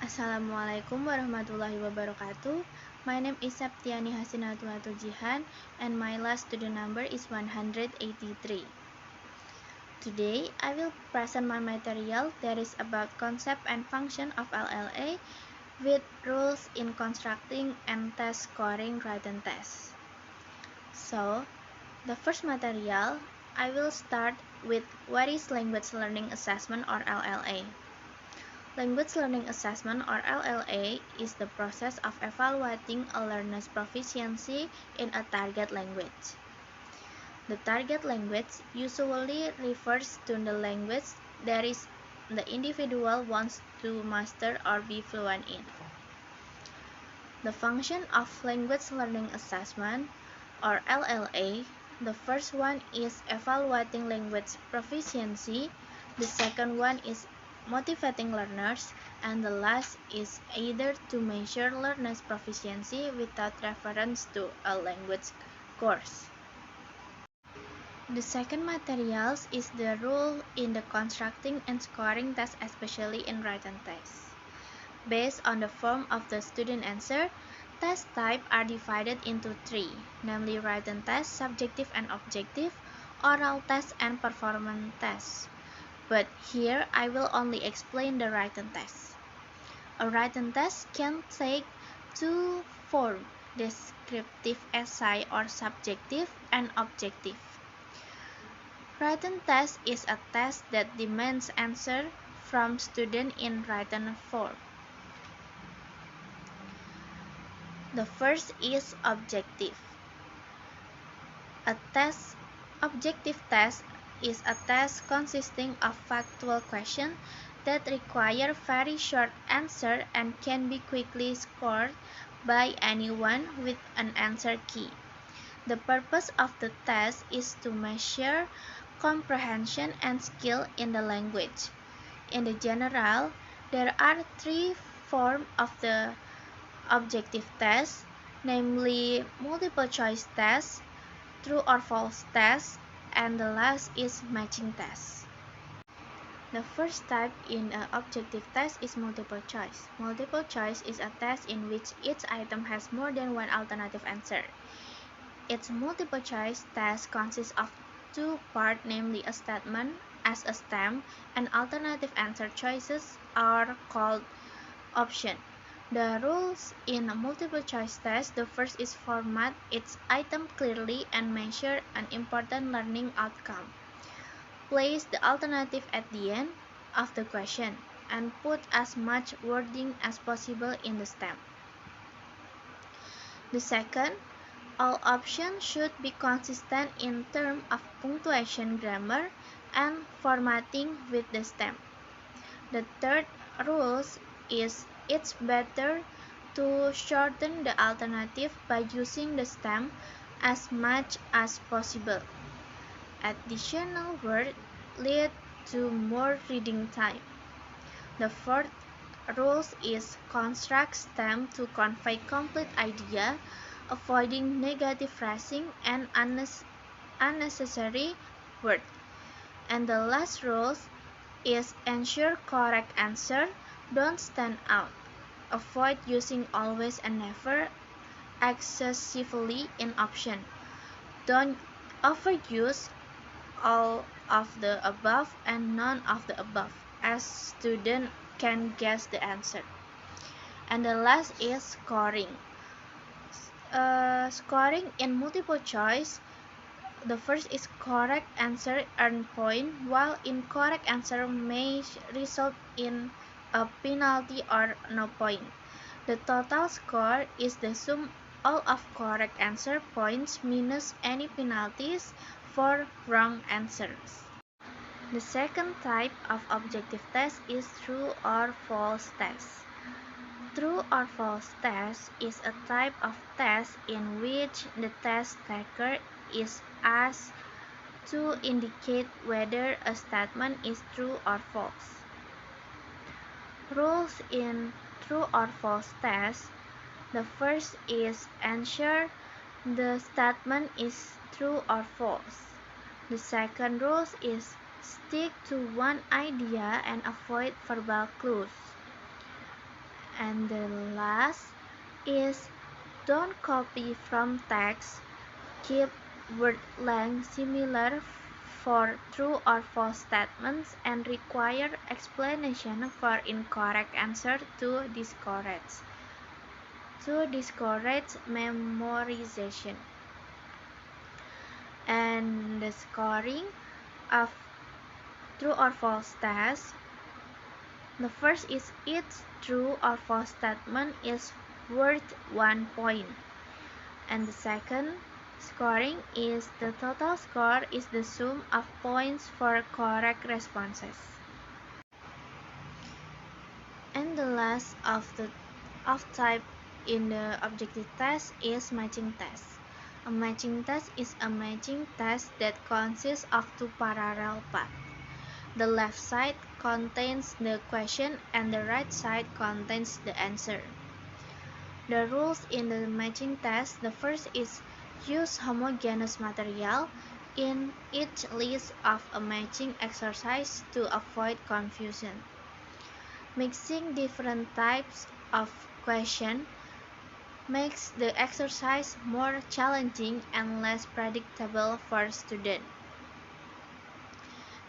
Assalamualaikum warahmatullahi wabarakatuh. My name is Septiani Hasinatul Jihan and my last student number is 183. Today, I will present my material that is about concept and function of LLA with rules in constructing and test scoring written tests. So, the first material, I will start with what is language learning assessment or LLA. Language Learning Assessment or LLA is the process of evaluating a learner's proficiency in a target language. The target language usually refers to the language that is the individual wants to master or be fluent in. The function of Language Learning Assessment or LLA, the first one is evaluating language proficiency, the second one is motivating learners, and the last is either to measure learners' proficiency without reference to a language course. The second materials is the rule in the constructing and scoring tests, especially in written tests. Based on the form of the student answer, test types are divided into three, namely written tests, subjective and objective, oral tests, and performance tests. But here I will only explain the written test. A written test can take two forms, descriptive essay or subjective and objective. Written test is a test that demands answer from student in written form. The first is objective. Objective test is a test consisting of factual questions that require very short answer and can be quickly scored by anyone with an answer key. The purpose of the test is to measure comprehension and skill in the language. In the general, there are three forms of the objective test, namely multiple choice test, true or false test, and the last is matching test. The first type in an objective test is multiple choice. Multiple choice is a test in which each item has more than one alternative answer. Its multiple choice test consists of two parts, namely a statement as a stem and alternative answer choices are called options. The rules in a multiple choice test, the first is format each item clearly and measure an important learning outcome. Place the alternative at the end of the question and put as much wording as possible in the stem. The second, all options should be consistent in terms of punctuation, grammar, and formatting with the stem. The third rule is it's better to shorten the alternative by using the stem as much as possible. Additional words lead to more reading time. The fourth rule is construct stem to convey complete idea, avoiding negative phrasing and unnecessary words. And the last rule is ensure correct answer don't stand out. Avoid using always and never excessively in option. Don't overuse all of the above and none of the above, as students can guess the answer. And the last is scoring. Scoring in multiple choice, the first is correct answer earn point, while incorrect answer may result in a penalty or no point. The total score is the sum all of correct answer points minus any penalties for wrong answers. The second type of objective test is true or false test. True or false test is a type of test in which the test taker is asked to indicate whether a statement is true or false. Rules in true or false test. The first is ensure the statement is true or false. The second rule is stick to one idea and avoid verbal clues. And the last is don't copy from text. Keep word length similar for true or false statements and require explanation for incorrect answer to discourage memorization. And the scoring of true or false test. The first is each true or false statement is worth 1 point. And the second scoring is the total score is the sum of points for correct responses. And the last of type in the objective test is matching test. A matching test is a matching test that consists of two parallel paths. The left side contains the question and the right side contains the answer. The rules in the matching test: the first is use homogeneous material in each list of a matching exercise to avoid confusion. Mixing different types of question makes the exercise more challenging and less predictable for students.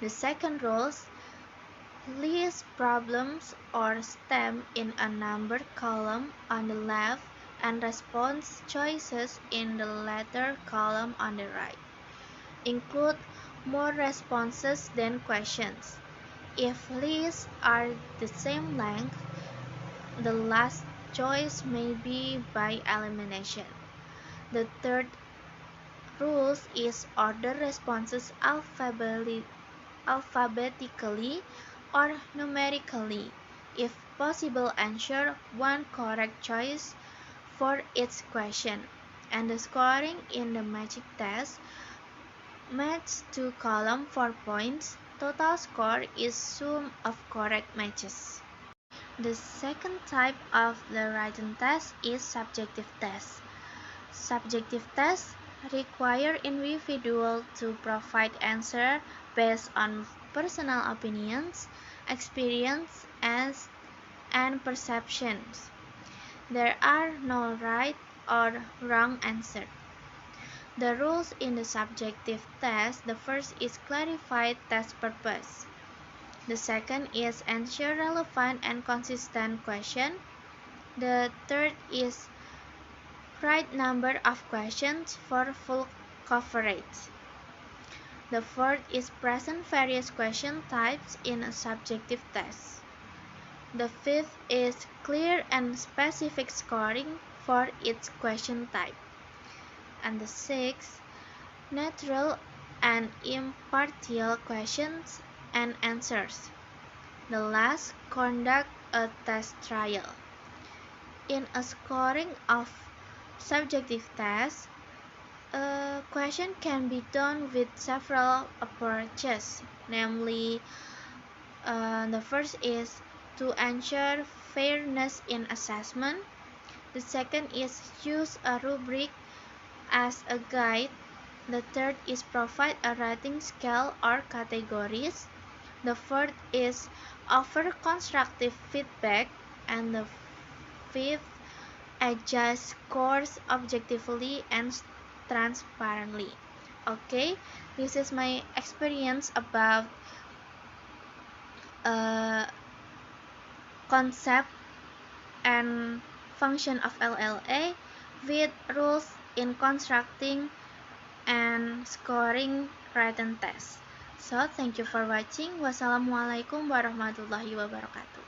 The second rule: list problems or stem in a numbered column on the left and response choices in the latter column on the right. Include more responses than questions. If lists are the same length, the last choice may be by elimination. The third rule is order responses alphabetically or numerically. If possible, ensure one correct choice for each question. And the scoring in the matching test: match two columns for points. Total score is sum of correct matches. The second type of the written test is subjective test. Subjective tests require individuals to provide answers based on personal opinions, experience, and perceptions. There are no right or wrong answers. The rules in the subjective test: the first is clarify test purpose. The second is ensure relevant and consistent question. The third is right number of questions for full coverage. The fourth is present various question types in a subjective test. The fifth is clear and specific scoring for each question type. And the sixth, neutral and impartial questions and answers. The last, conduct a test trial. In a scoring of subjective tests, a question can be done with several approaches, namely, the first is to ensure fairness in assessment. The second is use a rubric as a guide. The third is provide a rating scale or categories. The fourth is offer constructive feedback. And the fifth, adjust scores objectively and transparently. Okay, this is my experience about concept and function of LLA with rules in constructing and scoring written tests. So, thank you for watching. Wassalamualaikum warahmatullahi wabarakatuh.